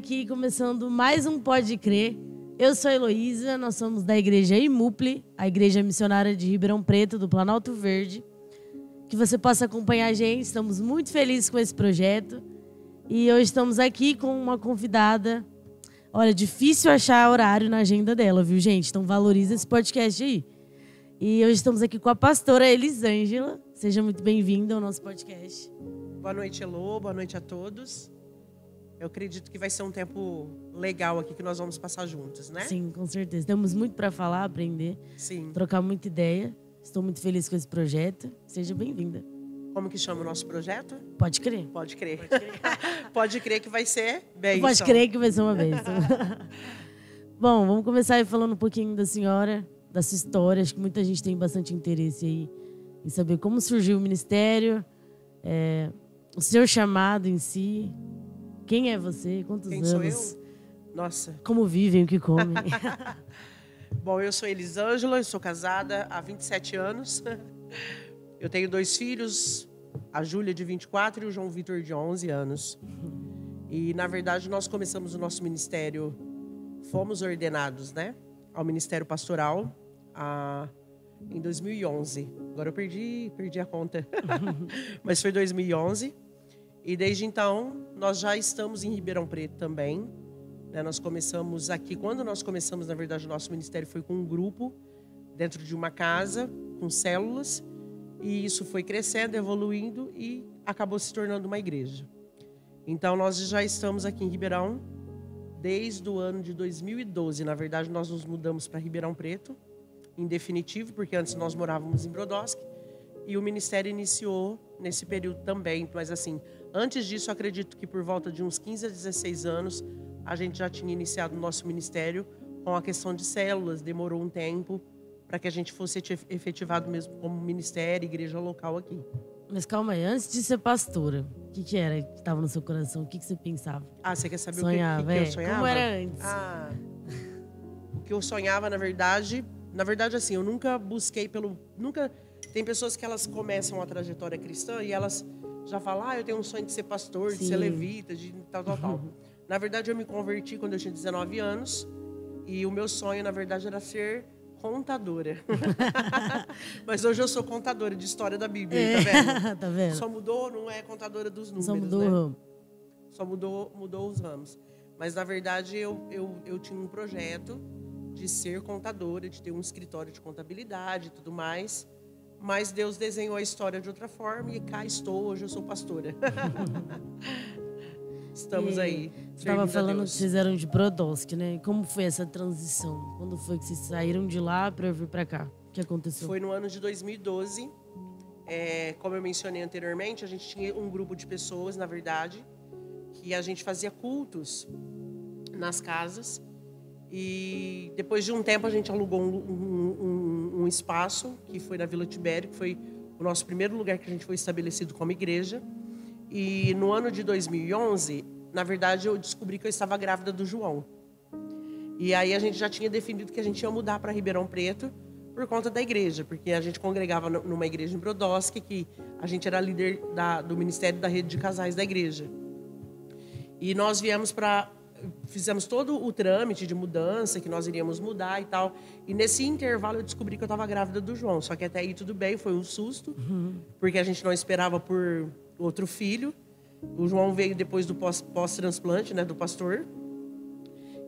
aqui começando mais um Pode Crer. Eu sou a Heloísa, nós somos da igreja IMUPLE, a igreja missionária de Ribeirão Preto, do Planalto Verde. Que você possa acompanhar a gente, estamos muito felizes com esse projeto. E hoje estamos aqui com uma convidada. Olha, difícil achar horário na agenda dela, viu, gente? Então valoriza esse podcast aí. E hoje estamos aqui com a pastora Elisângela. Seja muito bem-vinda ao nosso podcast. Boa noite, Elô. Boa noite a todos. Eu acredito que vai ser um tempo legal aqui que nós vamos passar juntos, né? Sim, com certeza. Temos muito para falar, aprender, trocar muita ideia. Estou muito feliz com esse projeto. Seja bem-vinda. Como que chama o nosso projeto? Pode crer. Pode crer. Pode crer, Pode crer que vai ser bênção. Pode crer que vai ser uma bênção. Bom, vamos começar aí falando um pouquinho da senhora, da sua história. Acho que muita gente tem bastante interesse aí em saber como surgiu o ministério, o seu chamado em si. Quem é você? Quantos anos? Quem sou eu? Nossa. Como vivem, o que comem? Bom, eu sou Elisângela, eu sou casada há 27 anos. Eu tenho 2 filhos, a Júlia de 24 e o João Vitor de 11 anos. E, na verdade, nós começamos o nosso ministério, fomos ordenados, né, ao Ministério Pastoral em 2011. Agora eu perdi a conta, mas foi 2011. E desde então, nós já estamos em Ribeirão Preto também. Nós começamos aqui, quando nós começamos, na verdade, o nosso ministério foi com um grupo, dentro de uma casa, com células. E isso foi crescendo, evoluindo e acabou se tornando uma igreja. Então, nós já estamos aqui em Ribeirão desde o ano de 2012. Na verdade, nós nos mudamos para Ribeirão Preto, em definitivo, porque antes nós morávamos em Brodowski. E o ministério iniciou nesse período também. Mas, assim, antes disso, acredito que por volta de uns 15 a 16 anos, a gente já tinha iniciado o nosso ministério com a questão de células. Demorou um tempo para que a gente fosse efetivado mesmo como ministério, igreja local aqui. Mas calma aí, antes de ser pastora, o que era que estava no seu coração? O que você pensava? Você quer saber sonhava, o que eu sonhava? Como era antes? O que eu sonhava, na verdade, assim, eu nunca busquei Tem pessoas que elas começam a trajetória cristã e elas já falam, eu tenho um sonho de ser pastor, de ser levita, de tal. Na verdade, eu me converti quando eu tinha 19 anos e o meu sonho, na verdade, era ser contadora. Mas hoje eu sou contadora de história da Bíblia, tá vendo? Tá vendo? Só mudou, não é contadora dos números, só mudou o ramo. Só mudou os ramos. Mas, na verdade, eu tinha um projeto de ser contadora, de ter um escritório de contabilidade e tudo mais. Mas Deus desenhou a história de outra forma e cá estou, hoje eu sou pastora. Estamos aí. Você estava falando que vocês eram de Brodowski, né? Como foi essa transição? Quando foi que vocês saíram de lá para vir para cá? O que aconteceu? Foi no ano de 2012. Como eu mencionei anteriormente, a gente tinha um grupo de pessoas, na verdade, que a gente fazia cultos nas casas. E depois de um tempo a gente alugou um espaço, que foi na Vila Tibério, que foi o nosso primeiro lugar que a gente foi estabelecido como igreja. E no ano de 2011, na verdade, eu descobri que eu estava grávida do João. E aí a gente já tinha definido que a gente ia mudar para Ribeirão Preto por conta da igreja, porque a gente congregava numa igreja em Brodowski, que a gente era líder do ministério da rede de casais da igreja. E nós fizemos todo o trâmite de mudança, que nós iríamos mudar e tal. E nesse intervalo eu descobri que eu estava grávida do João. Só que até aí tudo bem, foi um susto, porque a gente não esperava por outro filho. O João veio depois do pós-transplante, né, do pastor.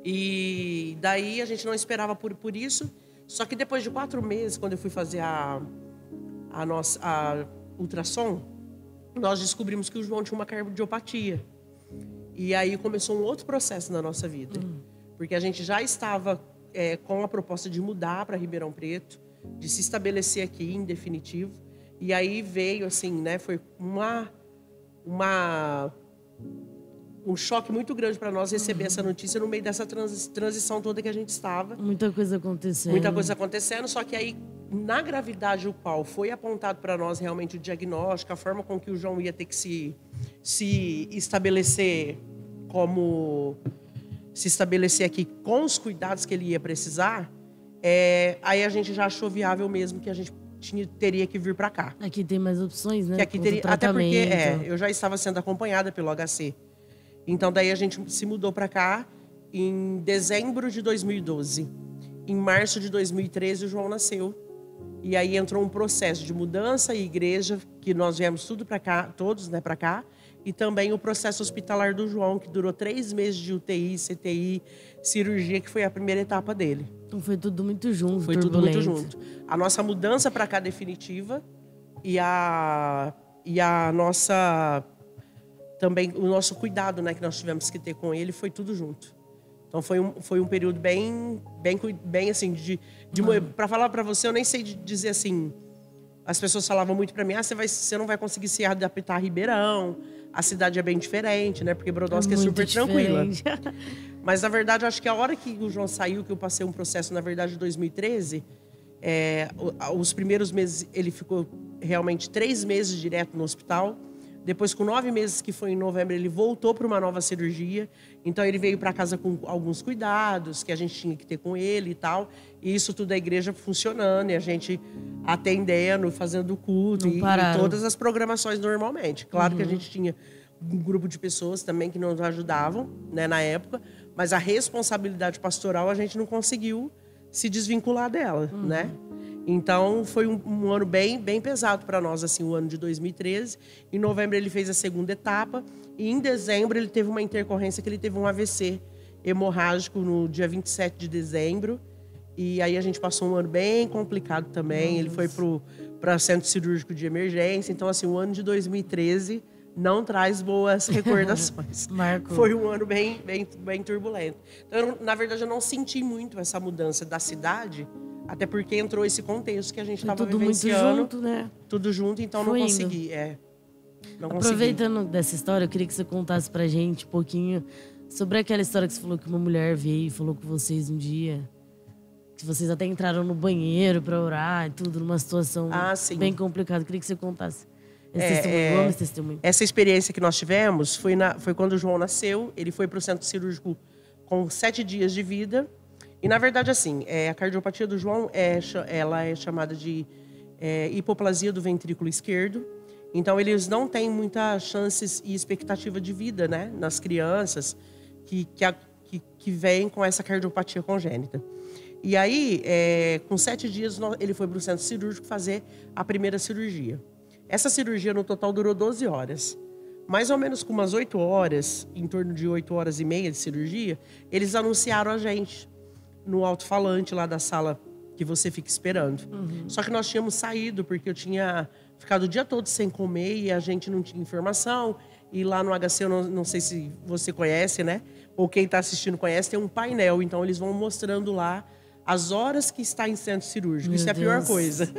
E daí a gente não esperava por isso. Só que depois de 4 meses, quando eu fui fazer a ultrassom, nós descobrimos que o João tinha uma cardiopatia. E aí começou um outro processo na nossa vida. Porque a gente já estava com a proposta de mudar para Ribeirão Preto, de se estabelecer aqui em definitivo. E aí veio, assim, né, foi um choque muito grande para nós receber essa notícia no meio dessa transição toda que a gente estava. Muita coisa acontecendo. Só que aí, na gravidade, o qual foi apontado para nós realmente o diagnóstico, a forma com que o João ia ter que se estabelecer aqui com os cuidados que ele ia precisar, aí a gente já achou viável mesmo que a gente teria que vir para cá. Aqui tem mais opções, né? Que aqui teria, até porque eu já estava sendo acompanhada pelo HC. Então, daí a gente se mudou para cá em dezembro de 2012. Em março de 2013, o João nasceu. E aí entrou um processo de mudança e igreja, que nós viemos tudo para cá, todos, né, para cá. E também o processo hospitalar do João, que durou 3 meses de UTI, CTI, cirurgia, que foi a primeira etapa dele. Então foi tudo muito junto, Foi tudo muito junto. A nossa mudança para cá definitiva e a nossa... Também o nosso cuidado, né, que nós tivemos que ter com ele, foi tudo junto. Então foi um período bem assim, para falar para você, eu nem sei dizer assim, as pessoas falavam muito para mim, você não vai conseguir se adaptar a Ribeirão, a cidade é bem diferente, né, porque Brodowski é super tranquila. Mas na verdade, eu acho que a hora que o João saiu, que eu passei um processo, na verdade, em 2013, os primeiros meses ele ficou realmente 3 meses direto no hospital. Depois, com 9 meses, que foi em novembro, ele voltou para uma nova cirurgia. Então, ele veio para casa com alguns cuidados que a gente tinha que ter com ele e tal. E isso tudo a igreja funcionando, e a gente atendendo, fazendo culto e todas as programações normalmente. Claro que a gente tinha um grupo de pessoas também que nos ajudavam, né, na época. Mas a responsabilidade pastoral a gente não conseguiu se desvincular dela, né? Então, foi um ano bem pesado para nós, assim, o ano de 2013. Em novembro, ele fez a segunda etapa. E em dezembro, ele teve uma intercorrência, que ele teve um AVC hemorrágico no dia 27 de dezembro. E aí, a gente passou um ano bem complicado também. Ele foi para centro cirúrgico de emergência. Então, assim, o ano de 2013 não traz boas recordações. Foi um ano bem turbulento. Então, na verdade, eu não senti muito essa mudança da cidade, até porque entrou esse contexto que a gente estava vivenciando. Tudo junto, né? Tudo junto, então não consegui. Aproveitando dessa história, eu queria que você contasse pra gente um pouquinho sobre aquela história que você falou que uma mulher veio e falou com vocês um dia. Que vocês até entraram no banheiro pra orar e tudo, numa situação bem complicada. Eu queria que você contasse esse testemunho. Essa experiência que nós tivemos foi quando o João nasceu. Ele foi para o centro cirúrgico com 7 dias de vida. E, na verdade, assim, a cardiopatia do João ela é chamada de hipoplasia do ventrículo esquerdo. Então, eles não têm muitas chances e expectativa de vida, né, nas crianças que vêm com essa cardiopatia congênita. E aí, com 7 dias, ele foi para o centro cirúrgico fazer a primeira cirurgia. Essa cirurgia, no total, durou 12 horas. Mais ou menos com umas 8 horas, em torno de 8 horas e meia de cirurgia, eles anunciaram a gente no alto-falante lá da sala que você fica esperando. Só que nós tínhamos saído, porque eu tinha ficado o dia todo sem comer e a gente não tinha informação. E lá no HC, eu não sei se você conhece, né? Ou quem está assistindo conhece, tem um painel. Então, eles vão mostrando lá as horas que está em centro cirúrgico. Isso é a pior coisa.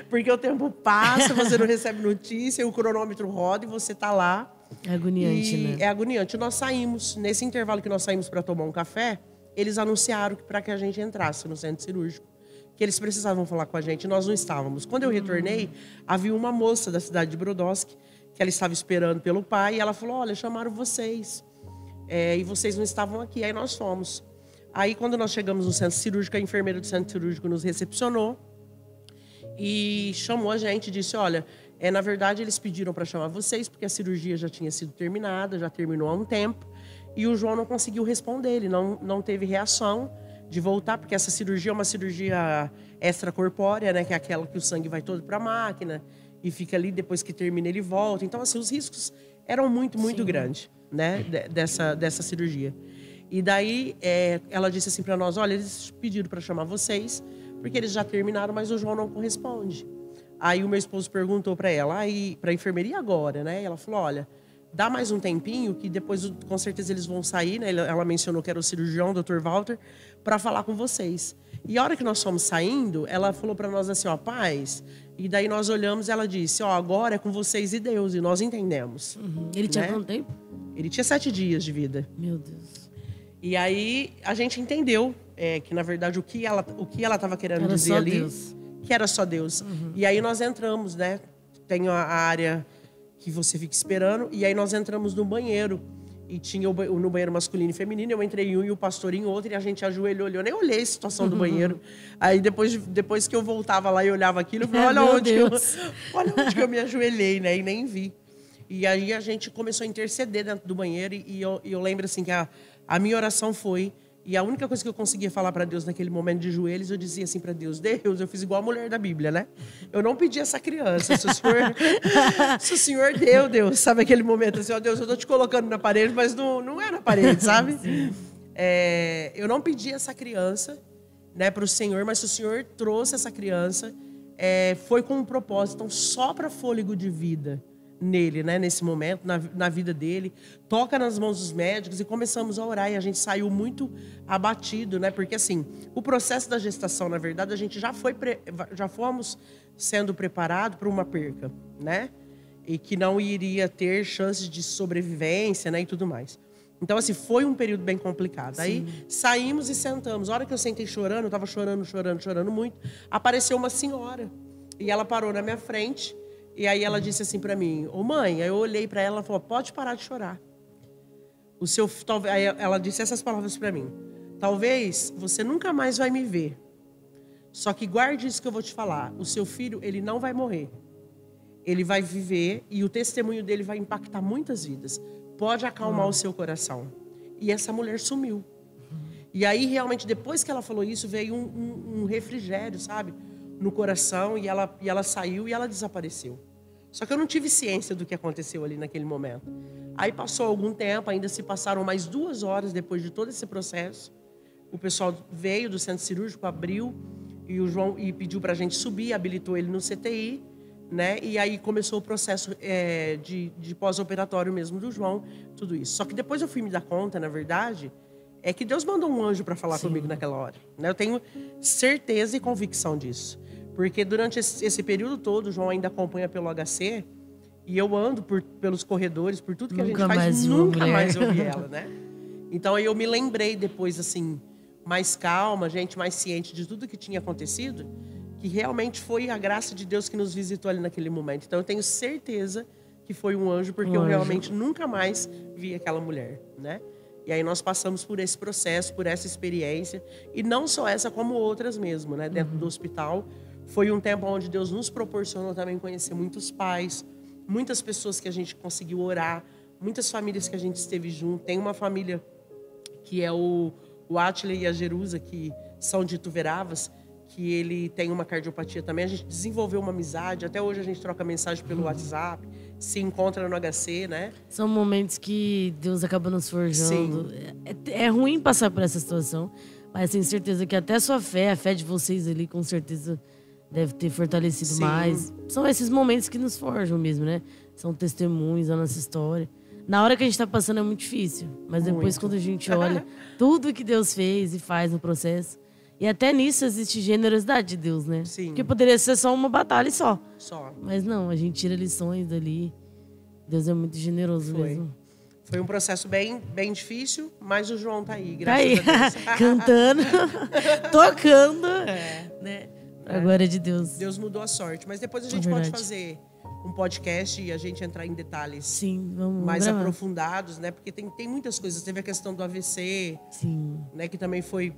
Porque o tempo passa, você não recebe notícia, o cronômetro roda e você está lá. É agoniante, né? É agoniante. Nós saímos, nesse intervalo que nós saímos para tomar um café, eles anunciaram para que a gente entrasse no centro cirúrgico, que eles precisavam falar com a gente, e nós não estávamos. Quando eu retornei, havia uma moça da cidade de Brodowski, que ela estava esperando pelo pai, e ela falou, olha, chamaram vocês, e vocês não estavam aqui. Aí nós fomos. Aí, quando nós chegamos no centro cirúrgico, a enfermeira do centro cirúrgico nos recepcionou e chamou a gente e disse, olha, na verdade, eles pediram para chamar vocês, porque a cirurgia já tinha sido terminada, já terminou há um tempo, e o João não conseguiu responder, ele não teve reação de voltar, porque essa cirurgia é uma cirurgia extracorpórea, né, que é aquela que o sangue vai todo para a máquina e fica ali, depois que termina ele volta. Então, assim, os riscos eram muito grandes, né, dessa cirurgia. E daí, ela disse assim para nós, olha, eles pediram para chamar vocês, porque eles já terminaram, mas o João não corresponde. Aí o meu esposo perguntou para ela, para a enfermeria agora, né? E ela falou, olha, dá mais um tempinho, que depois com certeza eles vão sair, né? Ela mencionou que era o cirurgião, o Dr. Walter, para falar com vocês. E a hora que nós fomos saindo, ela falou para nós assim, ó, paz. E daí nós olhamos e ela disse, ó, agora é com vocês e Deus. E nós entendemos. Ele tinha quanto tempo? Ele tinha 7 dias de vida. Meu Deus. E aí a gente entendeu que, na verdade, o que ela estava querendo dizer ali, Deus. Que era só Deus. E aí nós entramos, né? Tem a área que você fica esperando, e aí nós entramos no banheiro. E tinha no banheiro masculino e feminino, eu entrei em um e o pastor em outro, e a gente ajoelhou, olhou. Eu nem olhei a situação do banheiro. Aí depois que eu voltava lá e olhava aquilo, eu falei, olha onde que eu me ajoelhei, né? E nem vi. E aí a gente começou a interceder dentro do banheiro e eu lembro assim que a minha oração foi... E a única coisa que eu conseguia falar para Deus naquele momento de joelhos, eu dizia assim para Deus, Deus, eu fiz igual a mulher da Bíblia, né? Eu não pedi essa criança, se o Senhor deu, Deus, sabe aquele momento assim, ó Deus, eu tô te colocando na parede, mas não é na parede, sabe? Eu não pedi essa criança, né, para o Senhor, mas se o Senhor trouxe essa criança, foi com um propósito, então sopra fôlego de vida nele, né, nesse momento, na vida dele, toca nas mãos dos médicos e começamos a orar e a gente saiu muito abatido, né, porque assim, o processo da gestação, na verdade, a gente já fomos sendo preparado para uma perca, né, e que não iria ter chances de sobrevivência, né, e tudo mais. Então, assim, foi um período bem complicado. Sim. Aí saímos e sentamos. A hora que eu sentei chorando, eu estava chorando muito, apareceu uma senhora e ela parou na minha frente. E aí ela disse assim para mim, ô mãe, aí eu olhei para ela e falou, pode parar de chorar. Aí ela disse essas palavras para mim, talvez você nunca mais vai me ver, só que guarde isso que eu vou te falar, o seu filho, ele não vai morrer, ele vai viver e o testemunho dele vai impactar muitas vidas, pode acalmar o seu coração. E essa mulher sumiu. E aí realmente depois que ela falou isso, veio um refrigério, sabe? No coração e ela saiu e ela desapareceu. Só que eu não tive ciência do que aconteceu ali naquele momento. Aí passou algum tempo, ainda se passaram mais 2 horas depois de todo esse processo. O pessoal veio do centro cirúrgico, abriu e o João pediu para a gente subir, habilitou ele no CTI, né? E aí começou o processo de pós-operatório mesmo do João, tudo isso. Só que depois eu fui me dar conta, na verdade, é que Deus mandou um anjo para falar comigo naquela hora. Né? Eu tenho certeza e convicção disso. Porque durante esse período todo, o João ainda acompanha pelo HC e eu ando pelos corredores, por tudo que a gente faz, nunca mais eu vi ela, né? Então aí eu me lembrei depois, assim, mais calma, gente, mais ciente de tudo que tinha acontecido, que realmente foi a graça de Deus que nos visitou ali naquele momento. Então eu tenho certeza que foi um anjo, porque eu realmente nunca mais vi aquela mulher, né? E aí nós passamos por esse processo, por essa experiência, e não só essa, como outras mesmo, né? Dentro do hospital. Foi um tempo onde Deus nos proporcionou também conhecer muitos pais, muitas pessoas que a gente conseguiu orar, muitas famílias que a gente esteve junto. Tem uma família que é o Átila e a Jerusa, que são de Ituveravas, que ele tem uma cardiopatia também. A gente desenvolveu uma amizade, até hoje a gente troca mensagem pelo WhatsApp, se encontra no HC, né? São momentos que Deus acaba nos forjando. É ruim passar por essa situação, mas tenho certeza que até a sua fé, a fé de vocês ali, com certeza deve ter fortalecido mais. São esses momentos que nos forjam mesmo, né? São testemunhos da nossa história. Na hora que a gente tá passando é muito difícil, mas depois quando a gente olha tudo que Deus fez e faz no processo, e até nisso existe generosidade de Deus, né? Sim. Porque poderia ser só uma batalha só. Só. Mas não, a gente tira lições dali. Deus é muito generoso mesmo. Foi um processo bem difícil, mas o João tá aí, graças a Deus. Cantando, tocando, né? Pra glória de Deus. Deus mudou a sorte. Mas depois a gente pode fazer um podcast e a gente entrar em detalhes mais aprofundados, né? Porque tem muitas coisas. Teve a questão do AVC, né? Que também foi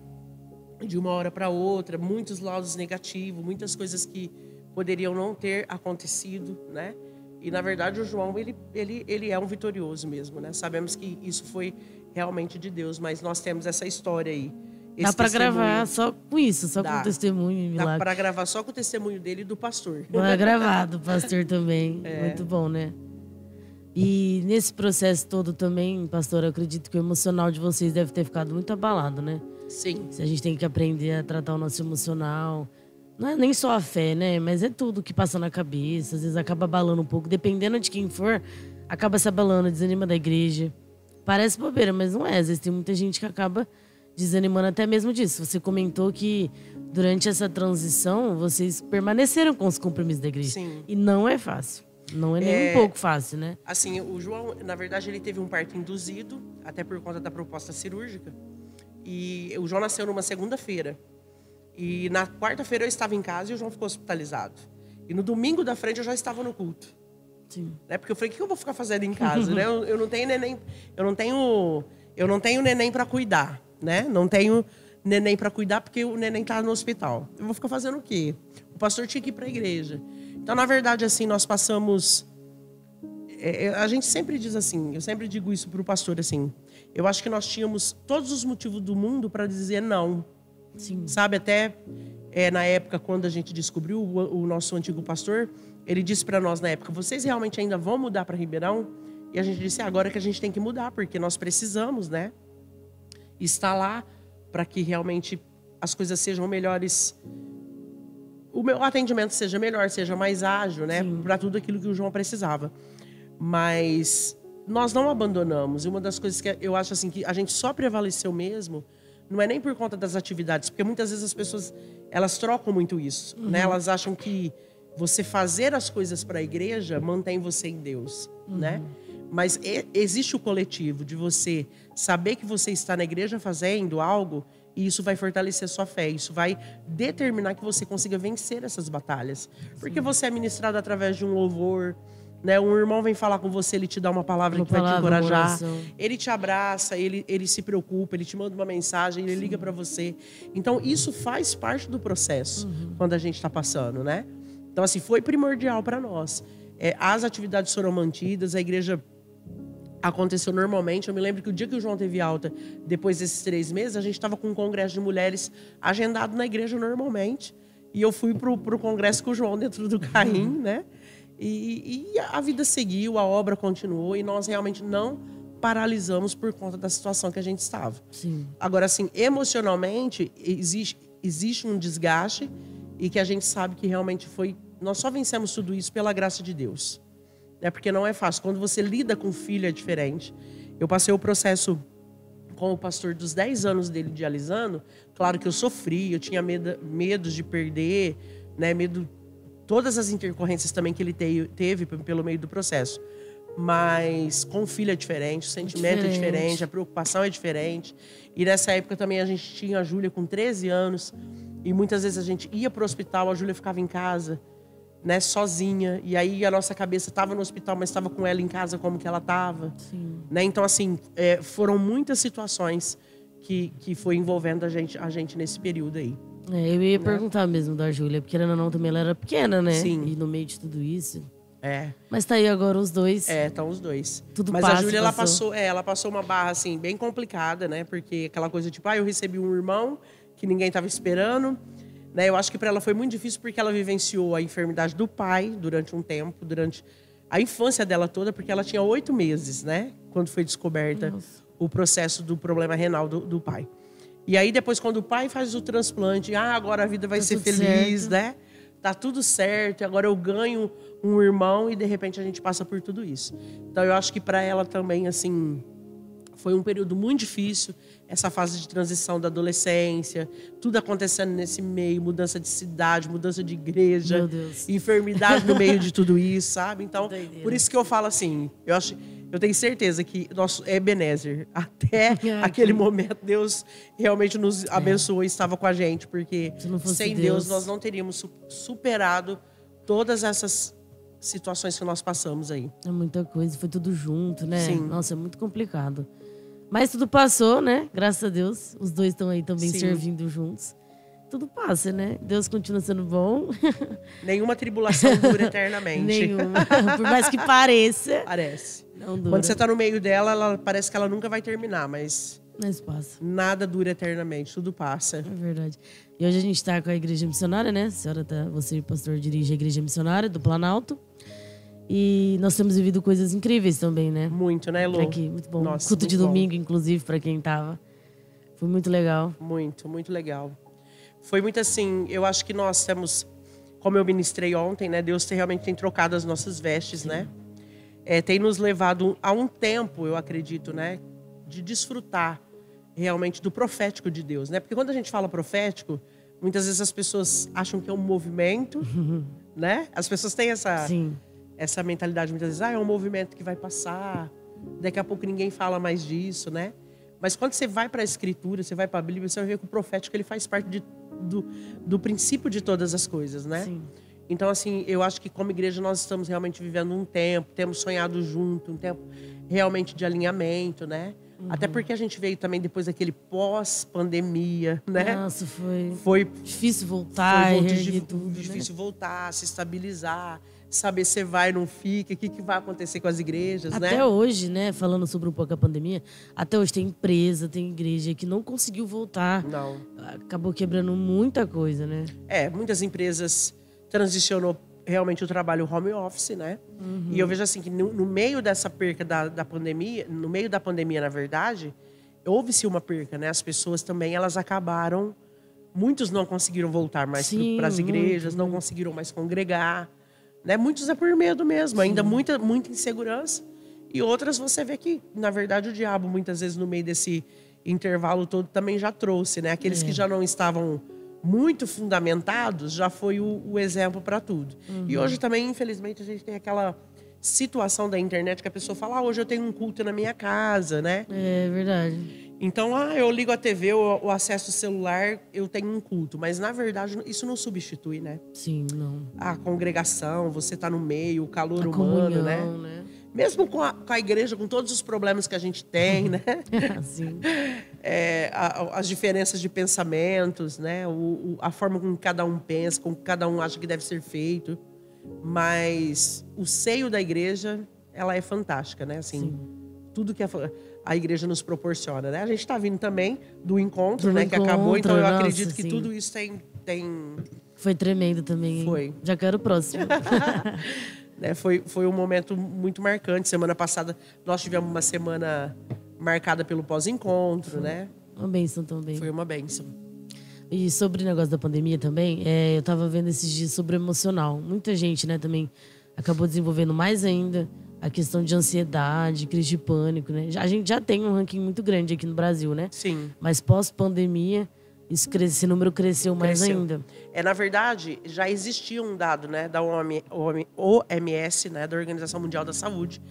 de uma hora para outra, muitos laudos negativos, muitas coisas que poderiam não ter acontecido, né? E na verdade o João ele é um vitorioso mesmo, né? Sabemos que isso foi realmente de Deus, mas nós temos essa história aí. Dá para gravar só com isso, só com o testemunho. Dá para gravar só com o testemunho dele e do pastor. Vai gravar do pastor também, muito bom, né? E nesse processo todo também, pastor, eu acredito que o emocional de vocês deve ter ficado muito abalado, né? Sim. Se a gente tem que aprender a tratar o nosso emocional. Não é nem só a fé, né? Mas é tudo que passa na cabeça. Às vezes acaba abalando um pouco. Dependendo de quem for, acaba se abalando, desanima da igreja. Parece bobeira, mas não é. Às vezes tem muita gente que acaba desanimando até mesmo disso. Você comentou que durante essa transição, vocês permaneceram com os compromissos da igreja. Sim. E não é fácil. Não é nem um pouco fácil, né? Assim, o João, na verdade, ele teve um parto induzido, até por conta da proposta cirúrgica. E o João nasceu numa segunda-feira. E na quarta-feira eu estava em casa e o João ficou hospitalizado. E no domingo da frente eu já estava no culto. Sim. Né? Porque eu falei, o que eu vou ficar fazendo em casa? Né? Eu não tenho neném, eu não tenho neném para cuidar, né? Não tenho neném para cuidar porque o neném está no hospital. Eu vou ficar fazendo o quê? O pastor tinha que ir para a igreja. Então, na verdade, assim, nós passamos a gente sempre diz assim, eu sempre digo isso para o pastor, assim, eu acho que nós tínhamos todos os motivos do mundo para dizer não. Sim. Sabe, até na época, quando a gente descobriu o nosso antigo pastor, ele disse para nós na época, vocês realmente ainda vão mudar para Ribeirão? E a gente disse, agora que a gente tem que mudar, porque nós precisamos, né? Estar lá para que realmente as coisas sejam melhores, o meu atendimento seja melhor, seja mais ágil, né? Para tudo aquilo que o João precisava. Mas nós não abandonamos. E uma das coisas que eu acho assim que a gente só prevaleceu mesmo, não é nem por conta das atividades, porque muitas vezes as pessoas, elas trocam muito isso, né? Elas acham que você fazer as coisas para a igreja mantém você em Deus, né? Mas existe o coletivo de você saber que você está na igreja fazendo algo e isso vai fortalecer a sua fé. Isso vai determinar que você consiga vencer essas batalhas. Porque você é ministrado através de um louvor, né? Um irmão vem falar com você, ele te dá uma palavra que vai te encorajar. Ele te abraça, ele se preocupa, ele te manda uma mensagem, ele liga para você. Então, isso faz parte do processo quando a gente está passando, né? Então, assim, foi primordial para nós. As atividades foram mantidas, a igreja aconteceu normalmente. Eu me lembro que o dia que o João teve alta, depois desses 3 meses, a gente estava com um congresso de mulheres agendado na igreja normalmente. E eu fui pro congresso com o João dentro do carrinho, né? E a vida seguiu, a obra continuou e nós realmente não paralisamos por conta da situação que a gente estava. Sim. Agora, assim, emocionalmente, existe um desgaste e que a gente sabe que realmente foi... Nós só vencemos tudo isso pela graça de Deus. Porque não é fácil. Quando você lida com filho é diferente. Eu passei o processo com o pastor dos 10 anos dele dialisando. Claro que eu sofri, eu tinha medo de perder, né? Medo, todas as intercorrências também que ele teve pelo meio do processo. Mas com o filho é diferente, o sentimento é diferente, a preocupação é diferente. E nessa época também a gente tinha a Júlia com 13 anos. E muitas vezes a gente ia para o hospital, a Júlia ficava em casa, né, sozinha, e aí a nossa cabeça estava no hospital, mas estava com ela em casa como que ela estava, né? Então assim, foram muitas situações que foi envolvendo a gente nesse período aí. Eu ia perguntar mesmo da Júlia, porque ela não também ela era pequena, né? Sim. E no meio de tudo isso. Mas tá aí agora os dois. Estão os dois. Tudo mas passa, a Júlia ela passou uma barra assim bem complicada, né? Porque aquela coisa tipo, eu recebi um irmão que ninguém estava esperando. Né, eu acho que para ela foi muito difícil porque ela vivenciou a enfermidade do pai durante um tempo, durante a infância dela toda, porque ela tinha 8 meses, né? Quando foi descoberta o processo do problema renal do pai. E aí depois, quando o pai faz o transplante, agora a vida vai ser feliz, certo, né? Tá tudo certo, agora eu ganho um irmão e de repente a gente passa por tudo isso. Então eu acho que para ela também, assim, foi um período muito difícil, essa fase de transição da adolescência, tudo acontecendo nesse meio, mudança de cidade, mudança de igreja, enfermidade no meio de tudo isso, sabe? Então, por isso que eu falo assim, eu tenho certeza que nosso Ebenezer, até aquele momento, Deus realmente nos abençoou e estava com a gente, porque sem Deus nós não teríamos superado todas essas situações que nós passamos aí. É muita coisa, foi tudo junto, né? Sim. Nossa, é muito complicado. Mas tudo passou, né? Graças a Deus. Os dois estão aí também servindo juntos. Tudo passa, né? Deus continua sendo bom. Nenhuma tribulação dura eternamente. Nenhuma. Por mais que pareça. Parece. Não dura. Quando você está no meio dela, parece que ela nunca vai terminar, mas passa. Nada dura eternamente, tudo passa. É verdade. E hoje a gente está com a Igreja Missionária, né? Você, pastor, dirige a Igreja Missionária do Planalto. E nós temos vivido coisas incríveis também, né? Muito, né, Elô? Aqui, muito bom. Nossa, culto muito de bom. domingo, inclusive, para quem tava. Foi muito legal. Muito, muito legal. Foi muito assim, eu acho que nós temos, como eu ministrei ontem, né? Deus realmente tem trocado as nossas vestes, né? Tem nos levado a um tempo, eu acredito, né? De desfrutar realmente do profético de Deus, né? Porque quando a gente fala profético, muitas vezes as pessoas acham que é um movimento, né? As pessoas têm essa mentalidade, muitas vezes, é um movimento que vai passar, daqui a pouco ninguém fala mais disso, né? Mas quando você vai para a Escritura, você vai para a Bíblia, você vai ver que o profético ele faz parte do princípio de todas as coisas, né? Sim. Então, assim, eu acho que como igreja nós estamos realmente vivendo um tempo, temos sonhado junto, um tempo realmente de alinhamento, né? Até porque a gente veio também depois daquele pós-pandemia, né? Nossa, foi difícil voltar, difícil voltar, se estabilizar, saber se vai, não fica, o que vai acontecer com as igrejas, né? Até hoje, né, falando sobre um pouco a pandemia, até hoje tem empresa, tem igreja que não conseguiu voltar. Não. Acabou quebrando muita coisa, né? Muitas empresas transicionou realmente o trabalho home office, né? E eu vejo assim que no meio dessa perca da pandemia, no meio da pandemia, na verdade, houve-se uma perca, né? As pessoas também, elas acabaram... Muitos não conseguiram voltar mais para as igrejas, não conseguiram mais congregar, né? Muitos é por medo mesmo, ainda muita insegurança. E outras você vê que, na verdade, o diabo, muitas vezes, no meio desse intervalo todo, também já trouxe, né? Aqueles que já não estavam muito fundamentados, já foi o exemplo para tudo. E hoje também, infelizmente, a gente tem aquela situação da internet que a pessoa fala, hoje eu tenho um culto na minha casa, né? É verdade. Então, eu ligo a TV, eu acesso o celular, eu tenho um culto. Mas, na verdade, isso não substitui, né? Sim, não. A congregação, você tá no meio, o calor A humano, comunhão, né? Mesmo com a igreja, com todos os problemas que a gente tem, né? Sim. As diferenças de pensamentos, né? A forma com que cada um pensa, com que cada um acha que deve ser feito. Mas o seio da igreja, ela é fantástica, né? Assim, tudo que a igreja nos proporciona, né? A gente está vindo também do encontro, né? Que acabou, então eu acredito que tudo isso tem... Foi tremendo também, hein? Foi. Já quero o próximo. Né? Foi um momento muito marcante. Semana passada, nós tivemos uma semana marcada pelo pós-encontro, né? Uma bênção também. Foi uma bênção. E sobre o negócio da pandemia também, eu tava vendo esses dias sobre o emocional. Muita gente, né, também acabou desenvolvendo mais ainda a questão de ansiedade, crise de pânico, né? A gente já tem um ranking muito grande aqui no Brasil, né? Sim. Mas pós-pandemia, esse número cresceu mais ainda. Na verdade, já existia um dado, né, da OMS, né, da Organização Mundial da Saúde,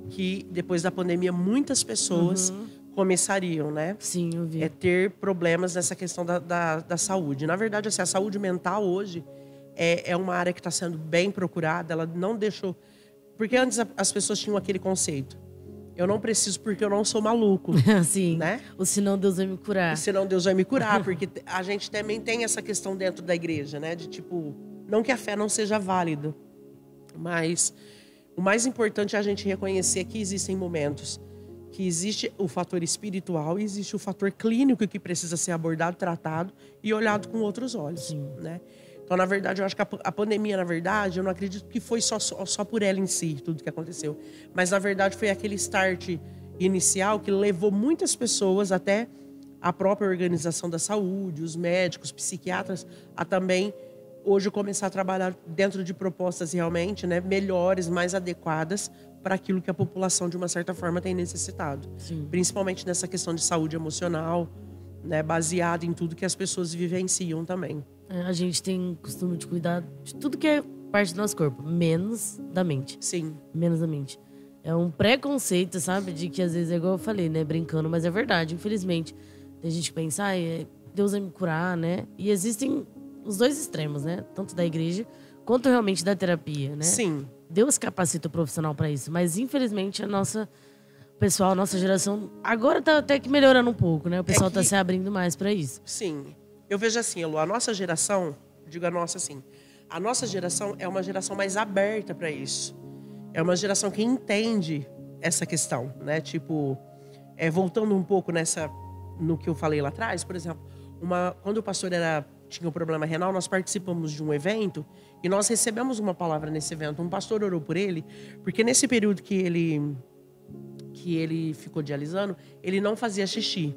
que depois da pandemia muitas pessoas começariam, né? Sim, eu vi. Ter problemas nessa questão da saúde. Na verdade, assim, a saúde mental hoje é uma área que está sendo bem procurada. Ela não deixou... Porque antes as pessoas tinham aquele conceito. Eu não preciso porque eu não sou maluco. Sim, né? Ou senão Deus vai me curar. Senão Deus vai me curar. Porque a gente também tem essa questão dentro da igreja, né? De tipo, não que a fé não seja válida. Mas o mais importante é a gente reconhecer que existem momentos que existe o fator espiritual e existe o fator clínico que precisa ser abordado, tratado e olhado com outros olhos, né? Então, na verdade, eu acho que a pandemia, na verdade, eu não acredito que foi só por ela em si, tudo que aconteceu. Mas, na verdade, foi aquele start inicial que levou muitas pessoas, até a própria organização da saúde, os médicos, psiquiatras, a também hoje começar a trabalhar dentro de propostas realmente, né, melhores, mais adequadas para aquilo que a população, de uma certa forma, tem necessitado. Sim. Principalmente nessa questão de saúde emocional, né, baseada em tudo que as pessoas vivenciam também. A gente tem costume de cuidar de tudo que é parte do nosso corpo, menos da mente. Sim. Menos da mente. É um preconceito, sabe? De que às vezes é igual eu falei, né? Brincando, mas é verdade, infelizmente. Tem gente que pensa, Deus vai me curar, né? E existem os dois extremos, né? Tanto da igreja quanto realmente da terapia, né? Sim. Deus capacita o profissional para isso, mas infelizmente a nossa geração agora tá até que melhorando um pouco, né? O pessoal tá se abrindo mais para isso. Sim. Eu vejo assim, Elô, a nossa geração, digo a nossa assim, a nossa geração é uma geração mais aberta para isso. É uma geração que entende essa questão, né? Tipo, voltando um pouco no que eu falei lá atrás, por exemplo, quando o pastor tinha um problema renal, nós participamos de um evento e nós recebemos uma palavra nesse evento. Um pastor orou por ele, porque nesse período que ele ficou dialisando, ele não fazia xixi.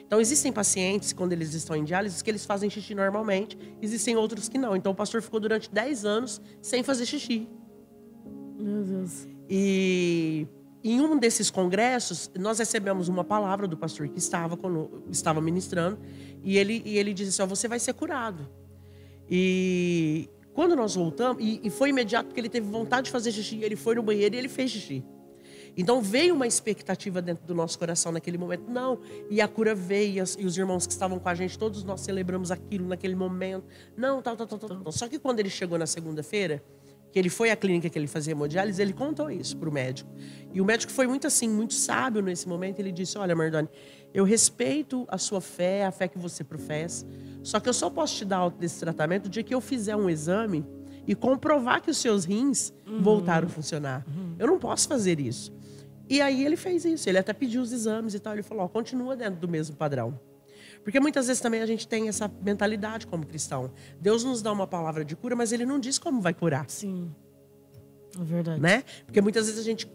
Então, existem pacientes, quando eles estão em diálise, que eles fazem xixi normalmente. Existem outros que não. Então, o pastor ficou durante 10 anos sem fazer xixi. Meu Deus. E em um desses congressos, nós recebemos uma palavra do pastor que estava ministrando. E ele disse assim, você vai ser curado. E quando nós voltamos, e foi imediato porque ele teve vontade de fazer xixi, ele foi no banheiro e ele fez xixi. Então veio uma expectativa dentro do nosso coração naquele momento. Não, e a cura veio, e os irmãos que estavam com a gente, todos nós celebramos aquilo naquele momento. Não, tal. Só que quando ele chegou na segunda-feira, que ele foi à clínica que ele fazia hemodiálise, ele contou isso para o médico. E o médico foi muito sábio nesse momento. Ele disse, olha, Mardoni, eu respeito a sua fé, a fé que você professa, só que eu só posso te dar desse tratamento o dia que eu fizer um exame e comprovar que os seus rins voltaram a funcionar. Eu não posso fazer isso. E aí ele fez isso, ele até pediu os exames e tal, ele falou, ó, continua dentro do mesmo padrão. Porque muitas vezes também a gente tem essa mentalidade como cristão. Deus nos dá uma palavra de cura, mas ele não diz como vai curar. Sim, é verdade. Né? Porque muitas vezes a gente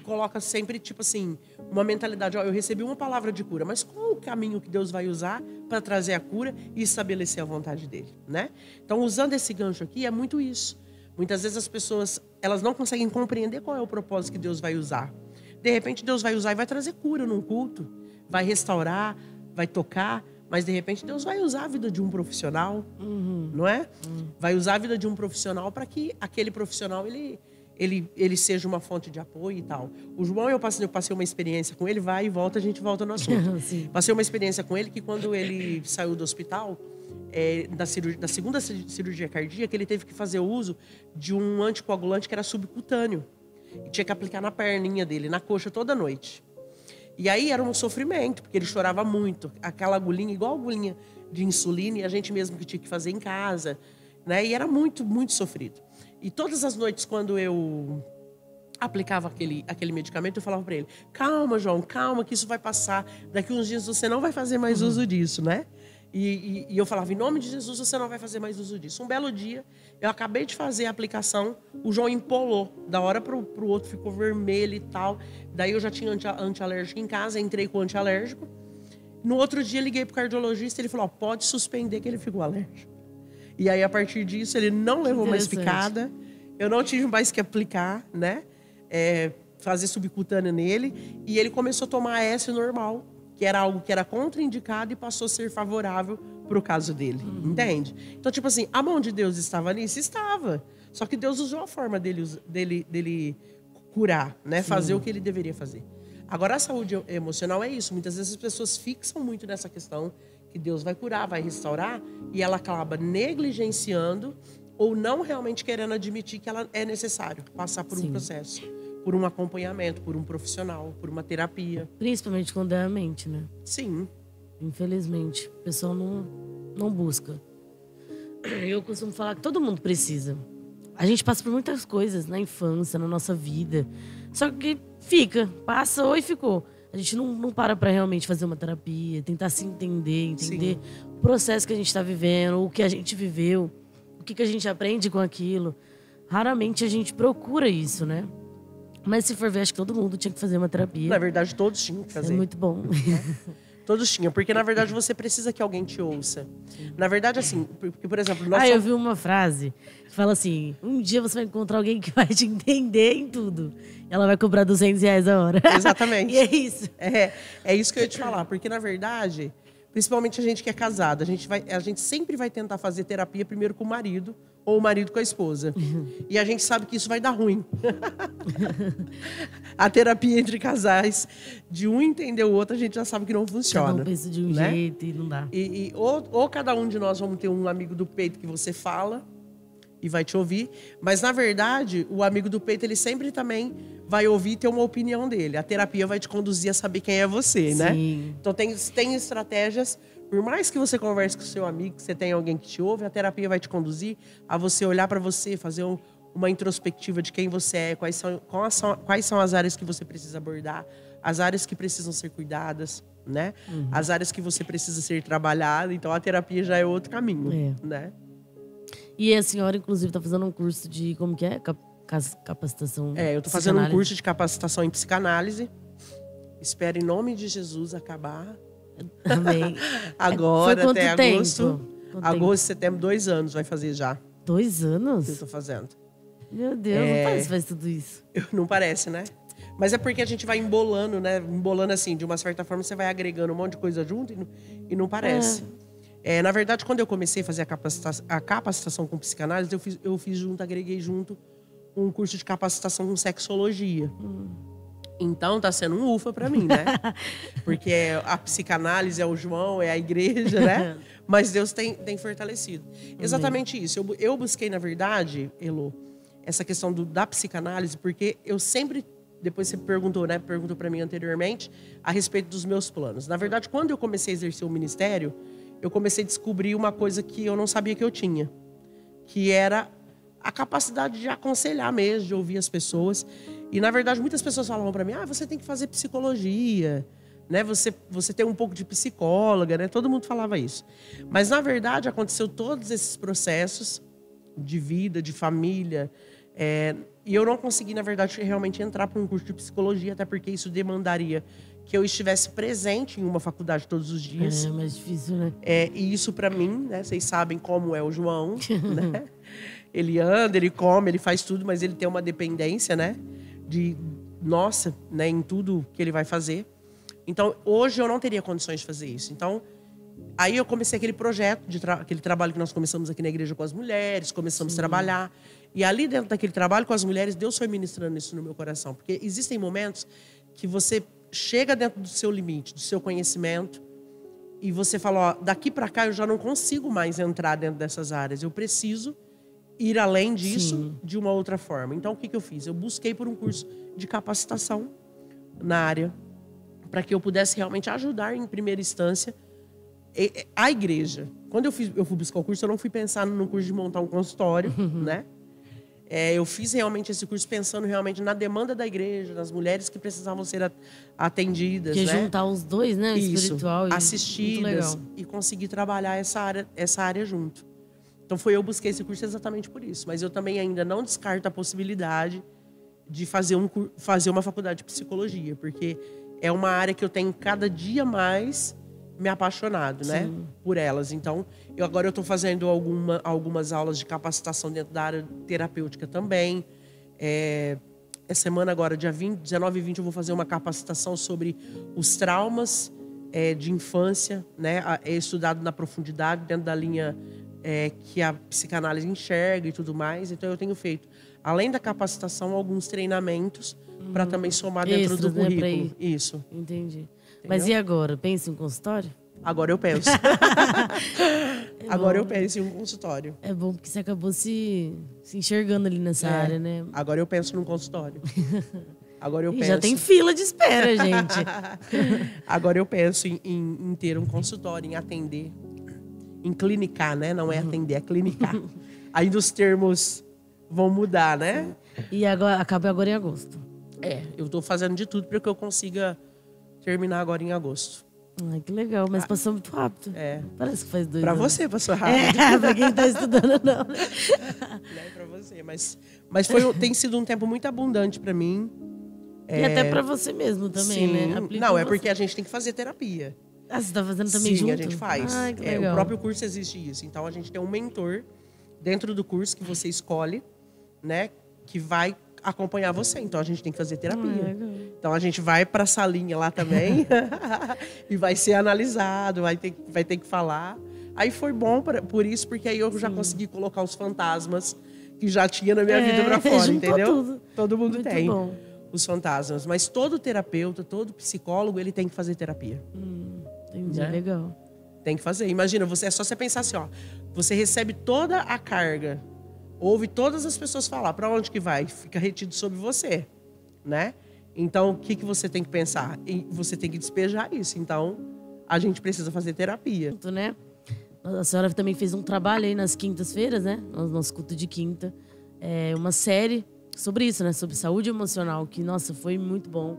coloca sempre, tipo assim, uma mentalidade, ó, eu recebi uma palavra de cura, mas qual o caminho que Deus vai usar para trazer a cura e estabelecer a vontade dele, né? Então, usando esse gancho aqui, é muito isso. Muitas vezes as pessoas, elas não conseguem compreender qual é o propósito que Deus vai usar. De repente, Deus vai usar e vai trazer cura num culto, vai restaurar, vai tocar, mas de repente Deus vai usar a vida de um profissional, não é? Vai usar a vida de um profissional para que aquele profissional, ele seja uma fonte de apoio e tal. O João, eu passei uma experiência com ele, vai e volta, a gente volta no assunto. Passei uma experiência com ele que quando ele saiu do hospital, da segunda cirurgia cardíaca, ele teve que fazer uso de um anticoagulante que era subcutâneo. E tinha que aplicar na perninha dele, na coxa, toda noite. E aí era um sofrimento, porque ele chorava muito. Aquela agulhinha, igual a agulhinha de insulina, e a gente mesmo que tinha que fazer em casa, né? E era muito, muito sofrido. E todas as noites, quando eu aplicava aquele medicamento, eu falava para ele, calma, João, calma, que isso vai passar. Daqui uns dias você não vai fazer mais uso disso, né? E eu falava, em nome de Jesus, você não vai fazer mais uso disso. Um belo dia, eu acabei de fazer a aplicação, o João empolou. Da hora pro outro, ficou vermelho e tal. Daí eu já tinha antialérgico em casa, entrei com antialérgico. No outro dia, liguei pro cardiologista, ele falou, pode suspender que ele ficou alérgico. E aí, a partir disso, ele não levou mais picada. Eu não tive mais que aplicar, né? Fazer subcutâneo nele. E ele começou a tomar S normal, que era algo que era contraindicado e passou a ser favorável pro caso dele, entende? Então, tipo assim, a mão de Deus estava nisso? Estava. Só que Deus usou a forma dele curar, né? Fazer o que ele deveria fazer. Agora, a saúde emocional é isso. Muitas vezes as pessoas fixam muito nessa questão que Deus vai curar, vai restaurar, e ela acaba negligenciando ou não realmente querendo admitir que ela é necessário passar por um processo, por um acompanhamento, por um profissional, por uma terapia. Principalmente quando é a mente, né? Sim. Infelizmente, o pessoal não busca. Eu costumo falar que todo mundo precisa. A gente passa por muitas coisas na infância, na nossa vida. Só que passou e ficou. A gente não para realmente fazer uma terapia, tentar se entender o processo que a gente está vivendo, o que a gente viveu, o que a gente aprende com aquilo. Raramente a gente procura isso, né? Mas se for ver, acho que todo mundo tinha que fazer uma terapia. Na verdade, todos tinham que fazer. É muito bom. Todos tinham, porque na verdade você precisa que alguém te ouça. Na verdade, assim, porque, por exemplo... eu vi uma frase que fala assim, um dia você vai encontrar alguém que vai te entender em tudo. Ela vai cobrar R$200 a hora. Exatamente. E é isso. É isso que eu ia te falar, porque na verdade, principalmente a gente que é casada, a gente sempre vai tentar fazer terapia primeiro com o marido, ou o marido com a esposa. E a gente sabe que isso vai dar ruim. A terapia entre casais, de um entender o outro, a gente já sabe que não funciona. Cada um pensa de um jeito e não dá. Ou cada um de nós vamos ter um amigo do peito que você fala e vai te ouvir, mas na verdade, o amigo do peito, ele sempre também vai ouvir e ter uma opinião dele. A terapia vai te conduzir a saber quem é você, né? Então tem estratégias. Por mais que você converse com o seu amigo, que você tenha alguém que te ouve, a terapia vai te conduzir a você olhar para você, fazer uma introspectiva de quem você é, quais são as áreas que você precisa abordar, as áreas que precisam ser cuidadas, né? As áreas que você precisa ser trabalhada. Então, a terapia já é outro caminho, né? E a senhora, inclusive, está fazendo um curso de, como que é? Capacitação. Eu estou fazendo um curso de capacitação em psicanálise. Espero, em nome de Jesus, acabar. Amém. Agora, foi até tempo? agosto. Agosto, setembro, 2 anos vai fazer já. 2 anos? Que eu estou fazendo. Meu Deus, não parece que faz tudo isso. Não parece, né? Mas é porque a gente vai embolando, né? Embolando assim, de uma certa forma, você vai agregando um monte de coisa junto e não parece. Na verdade, quando eu comecei a fazer a capacitação com psicanálise, eu fiz junto, agreguei junto um curso de capacitação com sexologia. Então, tá sendo um ufa pra mim, né? Porque a psicanálise é o João, é a igreja, né? Mas Deus tem fortalecido. Exatamente isso. Eu busquei, na verdade, Elô, essa questão da psicanálise, porque eu sempre... Depois você perguntou, né? Perguntou pra mim anteriormente a respeito dos meus planos. Na verdade, quando eu comecei a exercer o ministério, eu comecei a descobrir uma coisa que eu não sabia que eu tinha. Que era a capacidade de aconselhar mesmo, de ouvir as pessoas. E, na verdade, muitas pessoas falavam para mim, você tem que fazer psicologia, né? Você tem um pouco de psicóloga, né? Todo mundo falava isso. Mas, na verdade, aconteceu todos esses processos de vida, de família, e eu não consegui, na verdade, realmente entrar para um curso de psicologia, até porque isso demandaria que eu estivesse presente em uma faculdade todos os dias. É mais difícil, né? E isso, para mim, né? Vocês sabem como é o João, né? Ele anda, ele come, ele faz tudo, mas ele tem uma dependência, né? Nossa, né? Em tudo que ele vai fazer. Então, hoje eu não teria condições de fazer isso. Então, aí eu comecei aquele projeto, aquele trabalho que nós começamos aqui na igreja com as mulheres, começamos a trabalhar. E ali dentro daquele trabalho com as mulheres, Deus foi ministrando isso no meu coração. Porque existem momentos que você chega dentro do seu limite, do seu conhecimento, e você fala, daqui para cá eu já não consigo mais entrar dentro dessas áreas. Eu preciso ir além disso de uma outra forma. Então, o que eu fiz? Eu busquei por um curso de capacitação na área, para que eu pudesse realmente ajudar em primeira instância a igreja. Quando eu fui buscar o curso, eu não fui pensar no curso de montar um consultório, né? Eu fiz realmente esse curso pensando realmente na demanda da igreja, nas mulheres que precisavam ser atendidas, que né? Juntar os dois, né? Espiritual e assistidas, e conseguir trabalhar essa área junto. Então eu busquei esse curso exatamente por isso. Mas eu também ainda não descarto a possibilidade de fazer uma faculdade de psicologia, porque é uma área que eu tenho cada dia mais me apaixonado, né, por elas. Então, agora eu estou fazendo algumas aulas de capacitação dentro da área terapêutica também. Essa semana agora, dia 19 e 20, eu vou fazer uma capacitação sobre os traumas de infância, né, estudado na profundidade, dentro da linha que a psicanálise enxerga e tudo mais. Então, eu tenho feito, além da capacitação, alguns treinamentos para também somar dentro do currículo. Né, isso. Entendi. Entendeu? Mas e agora? Pensa em um consultório? Agora eu penso. Agora eu penso em um consultório. É bom porque você acabou se enxergando ali nessa área, né? Agora eu penso num consultório. Agora eu penso... Já tem fila de espera, gente. Agora eu penso em ter um consultório, em atender, em clinicar, né? Não é atender, é clinicar. Ainda os termos vão mudar, né? E acaba agora em agosto. Eu estou fazendo de tudo para que eu consiga terminar agora em agosto. Ai, que legal, mas passou muito rápido. Parece que faz 2 anos. Para você passou rápido. Para quem está estudando, não. Não é para você, mas tem sido um tempo muito abundante para mim. E até para você mesmo também, né? Não, é porque a gente tem que fazer terapia. Você está fazendo também junto? Sim, a gente faz. Ai, que legal. O próprio curso existe isso. Então, a gente tem um mentor dentro do curso que você escolhe, né? Que vai acompanhar você. Então, a gente tem que fazer terapia. Então, a gente vai para a salinha lá também e vai ser analisado, vai ter que falar. Aí foi bom por isso, porque aí eu já consegui colocar os fantasmas que já tinha na minha vida para fora, entendeu? Tudo. Todo mundo Muito tem bom. os fantasmas. Mas todo terapeuta, todo psicólogo, ele tem que fazer terapia. Entendi, legal. Tem que fazer. Imagina, é só você pensar assim, você recebe toda a carga, ouve todas as pessoas falar, para onde que vai? Fica retido sobre você, né? Então, o que você tem que pensar? E você tem que despejar isso. Então, a gente precisa fazer terapia. Né? A senhora também fez um trabalho aí nas quintas-feiras, né? No nosso culto de quinta. Uma série sobre isso, né? Sobre saúde emocional, que, nossa, foi muito bom.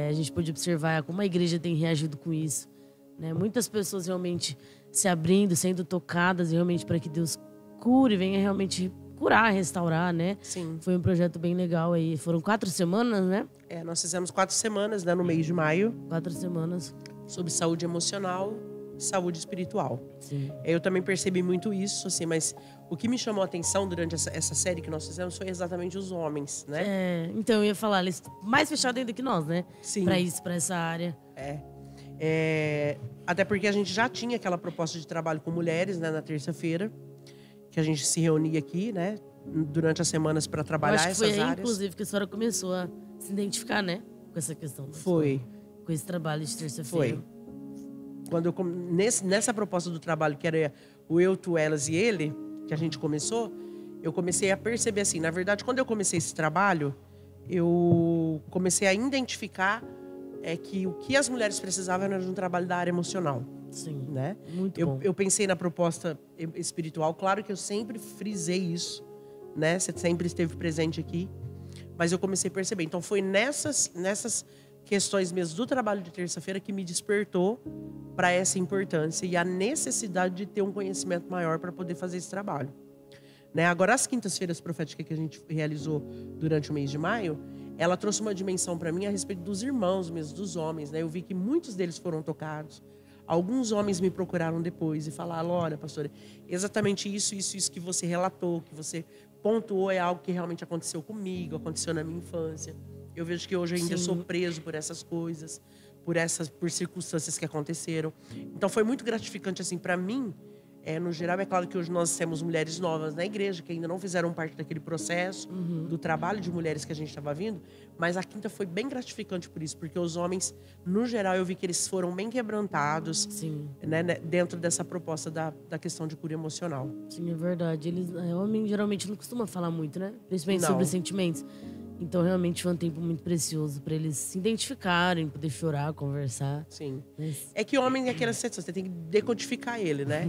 A gente pôde observar como a igreja tem reagido com isso. Né? Muitas pessoas realmente se abrindo, sendo tocadas realmente para que Deus cure, venha realmente curar, restaurar, né? Sim. Foi um projeto bem legal aí. Foram 4 semanas, né? Nós fizemos 4 semanas, né, no mês de maio. 4 semanas. Sobre saúde emocional e saúde espiritual. Sim. Eu também percebi muito isso, assim, mas o que me chamou a atenção durante essa série que nós fizemos foi exatamente os homens, né? Então, eu ia falar, eles mais fechados ainda que nós, né? Sim. Para isso, para essa área. Até porque a gente já tinha aquela proposta de trabalho com mulheres, né, na terça-feira, que a gente se reunia aqui, né, durante as semanas para trabalhar essas áreas. Foi aí, inclusive, que a senhora começou a se identificar, né, com essa questão. Foi. Com esse trabalho de terça-feira. Foi. Quando nessa proposta do trabalho, que era o eu, tu, elas e ele, que a gente começou, eu comecei a perceber assim, na verdade, quando eu comecei esse trabalho, eu comecei a identificar que o que as mulheres precisavam era de um trabalho da área emocional. Sim, né? Muito bom. Eu pensei na proposta espiritual, claro que eu sempre frisei isso, né? Você sempre esteve presente aqui. Mas eu comecei a perceber. Então, foi nessas questões mesmo do trabalho de terça-feira que me despertou para essa importância e a necessidade de ter um conhecimento maior para poder fazer esse trabalho. Né? Agora, as quintas-feiras proféticas que a gente realizou durante o mês de maio, ela trouxe uma dimensão para mim a respeito dos irmãos mesmo, dos homens. Né? Eu vi que muitos deles foram tocados. Alguns homens me procuraram depois e falaram: olha, pastora, exatamente isso que você relatou, que você pontuou é algo que realmente aconteceu comigo, aconteceu na minha infância. Eu vejo que hoje eu ainda sou preso por essas coisas, por circunstâncias que aconteceram. Então foi muito gratificante assim para mim. No geral, é claro que hoje nós temos mulheres novas na igreja que ainda não fizeram parte daquele processo do trabalho de mulheres que a gente estava vindo, mas a quinta foi bem gratificante por isso, porque os homens, no geral, eu vi que eles foram bem quebrantados, né, dentro dessa proposta da questão de cura emocional. Sim, é verdade. O homem geralmente não costuma falar muito, né? Principalmente sobre sentimentos. Então, realmente foi um tempo muito precioso para eles se identificarem, poder chorar, conversar. Sim. É que o homem é aquela situação, você tem que decodificar ele, né?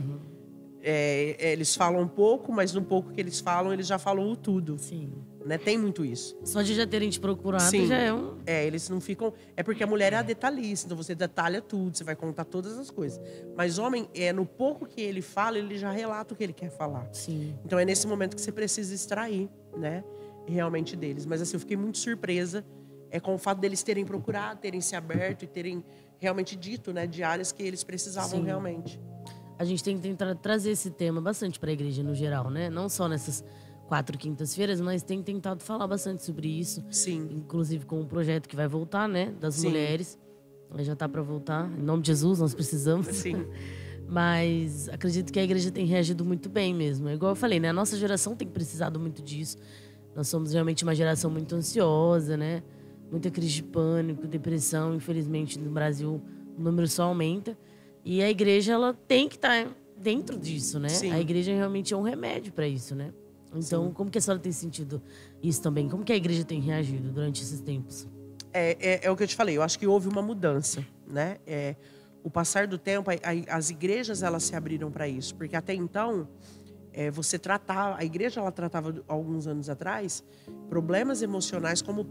Eles falam um pouco, mas no pouco que eles falam, eles já falam o tudo. Sim. Né? Tem muito isso. Só de já terem te procurado já é um... eles não ficam... É porque a mulher é a detalhista, então você detalha tudo, você vai contar todas as coisas. Mas homem, no pouco que ele fala, ele já relata o que ele quer falar. Sim. Então é nesse momento que você precisa extrair, né? Realmente deles. Mas assim, eu fiquei muito surpresa com o fato deles terem procurado, terem se aberto e terem realmente dito, né? De áreas que eles precisavam realmente. A gente tem que tentar trazer esse tema bastante para a igreja no geral, né? Não só nessas 4 quintas-feiras, mas tem tentado falar bastante sobre isso. Sim. Inclusive com o projeto que vai voltar, né? Das mulheres. Já tá para voltar. Em nome de Jesus, nós precisamos. Sim. Mas acredito que a igreja tem reagido muito bem mesmo. É igual eu falei, né? A nossa geração tem precisado muito disso. Nós somos realmente uma geração muito ansiosa, né? Muita crise de pânico, depressão. Infelizmente, no Brasil, o número só aumenta. E a igreja, ela tem que estar dentro disso, né? Sim. A igreja realmente é um remédio para isso, né? Então, como que a senhora tem sentido isso também? Como que a igreja tem reagido durante esses tempos? É o que eu te falei, eu acho que houve uma mudança, né? O passar do tempo, as igrejas, elas se abriram para isso. Porque até então, a igreja, ela tratava, alguns anos atrás, problemas emocionais como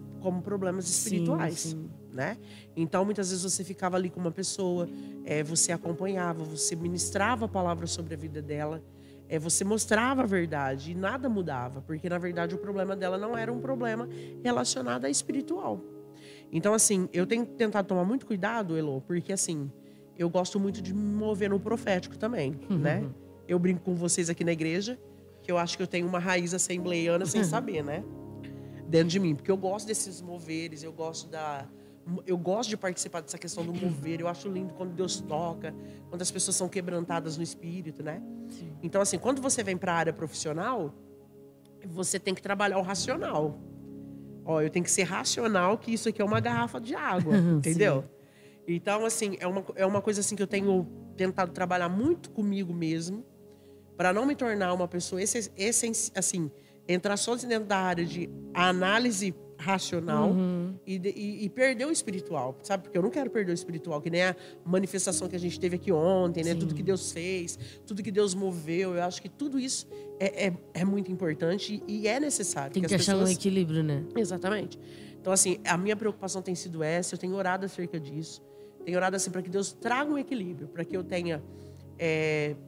problemas espirituais. Sim. Né? Então, muitas vezes você ficava ali com uma pessoa, você acompanhava, você ministrava a palavra sobre a vida dela, você mostrava a verdade e nada mudava, porque na verdade o problema dela não era um problema relacionado à espiritual. Então, assim, eu tenho tentado tomar muito cuidado, Elô, porque assim, eu gosto muito de me mover no profético também, né? Eu brinco com vocês aqui na igreja, que eu acho que eu tenho uma raiz assembleiana sem saber, né? Dentro de mim, porque eu gosto desses moveres, eu gosto de participar dessa questão do mover. Eu acho lindo quando Deus toca, quando as pessoas são quebrantadas no espírito, né? Sim. Então, assim, quando você vem para a área profissional, você tem que trabalhar o racional. Eu tenho que ser racional, que isso aqui é uma garrafa de água, entendeu? Então, assim, é uma coisa assim que eu tenho tentado trabalhar muito comigo mesmo, para não me tornar uma pessoa assim, entrar só dentro da área de análise racional e perder o espiritual, sabe? Porque eu não quero perder o espiritual, que nem a manifestação que a gente teve aqui ontem, né? Tudo que Deus fez, tudo que Deus moveu. Eu acho que tudo isso é muito importante e é necessário. Tem que achar um equilíbrio, né? Exatamente. Então, assim, a minha preocupação tem sido essa, eu tenho orado acerca disso. Tenho orado assim para que Deus traga um equilíbrio, para que eu tenha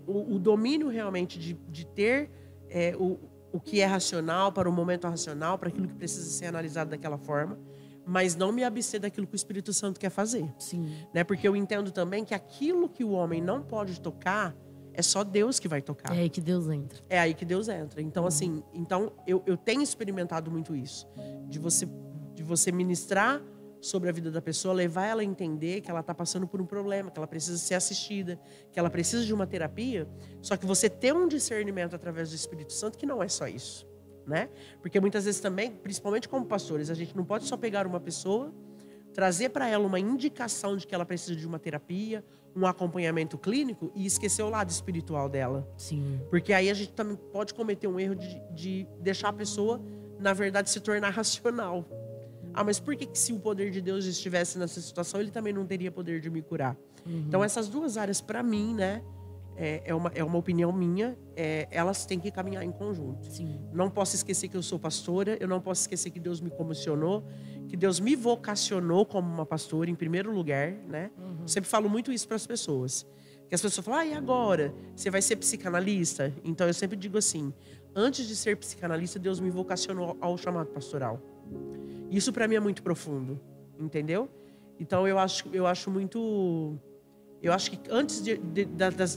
o domínio realmente de ter o que é racional para o momento racional, para aquilo que precisa ser analisado daquela forma, mas não me abster daquilo que o Espírito Santo quer fazer. Sim. Né? Porque eu entendo também que aquilo que o homem não pode tocar, é só Deus que vai tocar. É aí que Deus entra. É aí que Deus entra. Então, assim, eu tenho experimentado muito isso. De você ministrar sobre a vida da pessoa, levar ela a entender que ela está passando por um problema, que ela precisa ser assistida, que ela precisa de uma terapia, só que você ter um discernimento através do Espírito Santo que não é só isso, né? Porque muitas vezes também, principalmente como pastores, a gente não pode só pegar uma pessoa, trazer para ela uma indicação de que ela precisa de uma terapia, um acompanhamento clínico e esquecer o lado espiritual dela. Sim. Porque aí a gente também pode cometer um erro de deixar a pessoa, na verdade, se tornar racional. Mas por que se o poder de Deus estivesse nessa situação, ele também não teria poder de me curar? Então, essas duas áreas, para mim, né, é uma opinião minha, elas têm que caminhar em conjunto. Sim. Não posso esquecer que eu sou pastora, eu não posso esquecer que Deus me comissionou, que Deus me vocacionou como uma pastora em primeiro lugar, né? Eu sempre falo muito isso para as pessoas. Que as pessoas falam, e agora? Você vai ser psicanalista? Então eu sempre digo assim, antes de ser psicanalista, Deus me vocacionou ao chamado pastoral. Isso para mim é muito profundo, entendeu? Então eu acho muito... Eu acho que antes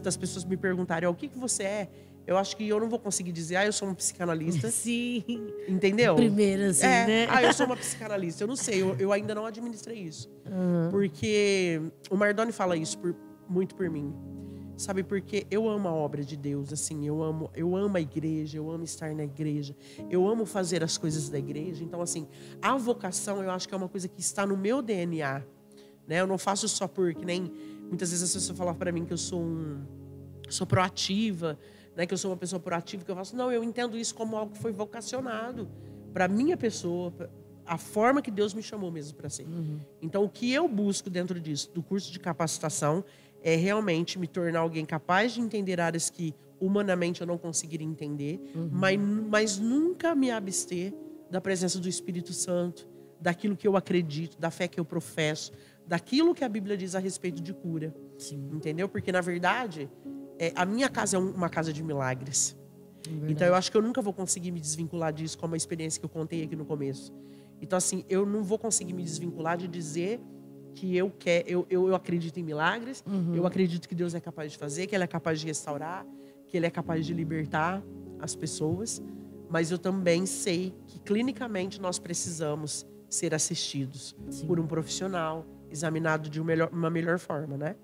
das pessoas me perguntarem o que você é, eu acho que eu não vou conseguir dizer, eu sou uma psicanalista. Sim. Entendeu? Primeiro, assim, né? Eu sou uma psicanalista. Eu não sei, eu ainda não administrei isso. Porque o Mardoni fala isso muito por mim. Sabe, porque eu amo a obra de Deus, assim, eu amo a igreja, eu amo estar na igreja, eu amo fazer as coisas da igreja. Então, assim, a vocação eu acho que é uma coisa que está no meu DNA, né? Eu não faço só porque nem muitas vezes as pessoas falam para mim que eu sou proativa, né? Que eu sou uma pessoa proativa, que eu faço, não, eu entendo isso como algo que foi vocacionado para minha pessoa, a forma que Deus me chamou mesmo para ser. Então, o que eu busco dentro disso, do curso de capacitação, é realmente me tornar alguém capaz de entender áreas que humanamente eu não conseguiria entender, mas nunca me abster da presença do Espírito Santo, daquilo que eu acredito, da fé que eu professo, daquilo que a Bíblia diz a respeito de cura. Sim. Entendeu? Porque, na verdade, a minha casa é uma casa de milagres. Então, eu acho que eu nunca vou conseguir me desvincular disso, como a experiência que eu contei aqui no começo. Então, assim, eu não vou conseguir me desvincular de dizer que eu acredito em milagres, eu acredito que Deus é capaz de fazer, que Ele é capaz de restaurar, que Ele é capaz de libertar as pessoas, mas eu também sei que clinicamente nós precisamos ser assistidos por um profissional, examinado de uma melhor forma, né?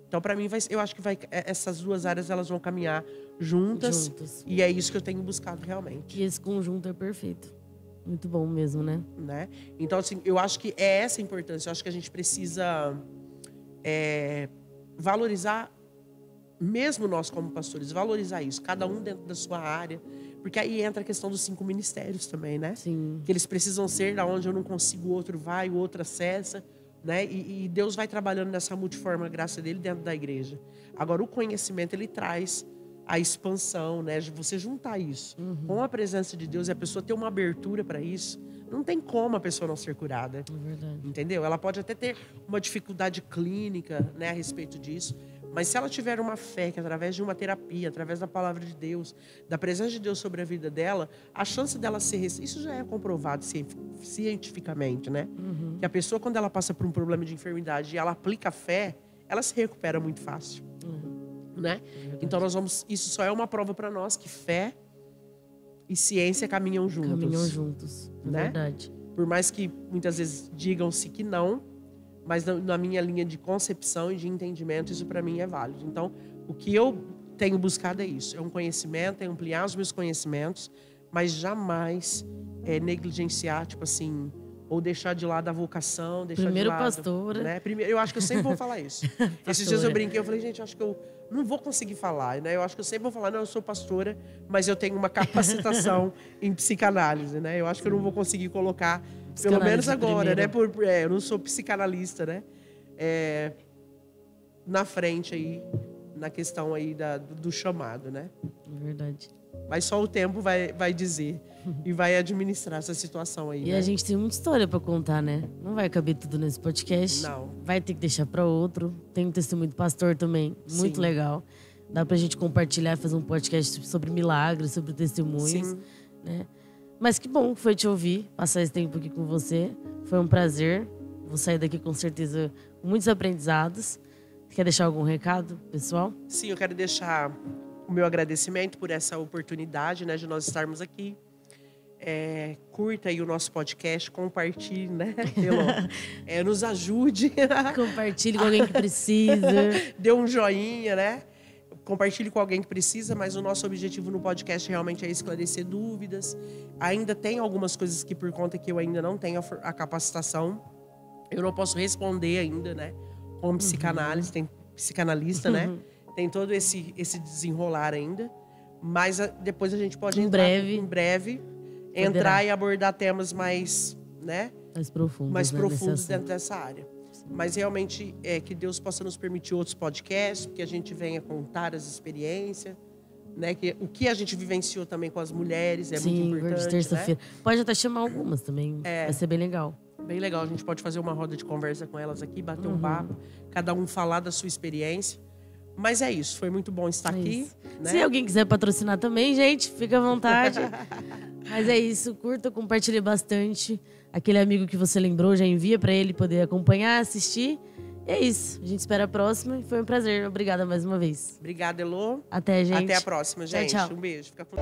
Então, para mim, eu acho que essas duas áreas elas vão caminhar juntas. E é isso que eu tenho buscado realmente. E esse conjunto é perfeito. Muito bom mesmo, né? Então, assim, eu acho que é essa a importância. Eu acho que a gente precisa valorizar, mesmo nós como pastores, valorizar isso. Cada um dentro da sua área. Porque aí entra a questão dos 5 ministérios também, né? Sim. Que eles precisam ser da onde eu não consigo, o outro vai, o outro acessa. Né? E Deus vai trabalhando nessa multiforme, a graça dele dentro da igreja. Agora, o conhecimento, ele traz a expansão, né? Você juntar isso com a presença de Deus e a pessoa ter uma abertura para isso, não tem como a pessoa não ser curada. É verdade. Entendeu? Ela pode até ter uma dificuldade clínica, né, a respeito disso, mas se ela tiver uma fé que através de uma terapia, através da palavra de Deus, da presença de Deus sobre a vida dela, a chance dela ser... Isso já é comprovado cientificamente, né? Que a pessoa, quando ela passa por um problema de enfermidade e ela aplica a fé, ela se recupera muito fácil. Né? Então isso só é uma prova para nós que fé e ciência caminham juntos. Caminham juntos, né? Verdade. Por mais que muitas vezes digam-se que não, mas na minha linha de concepção e de entendimento, isso para mim é válido. Então, o que eu tenho buscado é isso, é um conhecimento, é ampliar os meus conhecimentos, mas jamais negligenciar, tipo assim, ou deixar de lado a vocação, deixar Primeiro de lado... pastora. Né? Eu acho que eu sempre vou falar isso. Esses dias eu brinquei, eu falei, gente, eu acho que eu não vou conseguir falar, né? Eu acho que eu sempre vou falar, não, eu sou pastora, mas eu tenho uma capacitação em psicanálise, né? Eu acho que eu não vou conseguir colocar, pelo menos agora, primeiro. Né? Eu não sou psicanalista, né? Na frente aí, na questão aí do chamado, né? É verdade. Mas só o tempo vai dizer e vai administrar essa situação aí. E a gente tem muita história pra contar, né? Não vai caber tudo nesse podcast. Não. Vai ter que deixar pra outro. Tem um testemunho do pastor também, muito legal. Dá pra gente compartilhar, fazer um podcast sobre milagres, sobre testemunhos. Sim. Né? Mas que bom que foi te ouvir, passar esse tempo aqui com você. Foi um prazer. Vou sair daqui com certeza com muitos aprendizados. Quer deixar algum recado, pessoal? Sim, eu quero deixar o meu agradecimento por essa oportunidade, né, de nós estarmos aqui. Curta aí o nosso podcast, compartilhe, né? Nos ajude. Compartilhe com alguém que precisa. Dê um joinha, né? Compartilhe com alguém que precisa, mas o nosso objetivo no podcast realmente é esclarecer dúvidas. Ainda tem algumas coisas que, por conta que eu ainda não tenho a capacitação, eu não posso responder ainda, né? Como psicanálise, tem psicanalista, né? Tem todo esse desenrolar ainda. Mas depois a gente pode em breve entrar e abordar temas mais, né? Mais profundos dentro dessa área. Mas realmente que Deus possa nos permitir outros podcasts, que a gente venha contar as experiências, né? O que a gente vivenciou também com as mulheres é muito importante. Sim, terça-feira. Né? Pode até chamar algumas também. Vai ser bem legal. Bem legal. A gente pode fazer uma roda de conversa com elas aqui, bater um papo, cada um falar da sua experiência. Mas é isso, foi muito bom estar aqui. Né? Se alguém quiser patrocinar também, gente, fica à vontade. Mas é isso, curta, compartilhe bastante. Aquele amigo que você lembrou, já envia para ele poder acompanhar, assistir. E é isso, a gente espera a próxima. Foi um prazer, obrigada mais uma vez. Obrigada, Elô. Até, gente. Até a próxima, gente. Tchau, tchau. Um beijo. Fica com...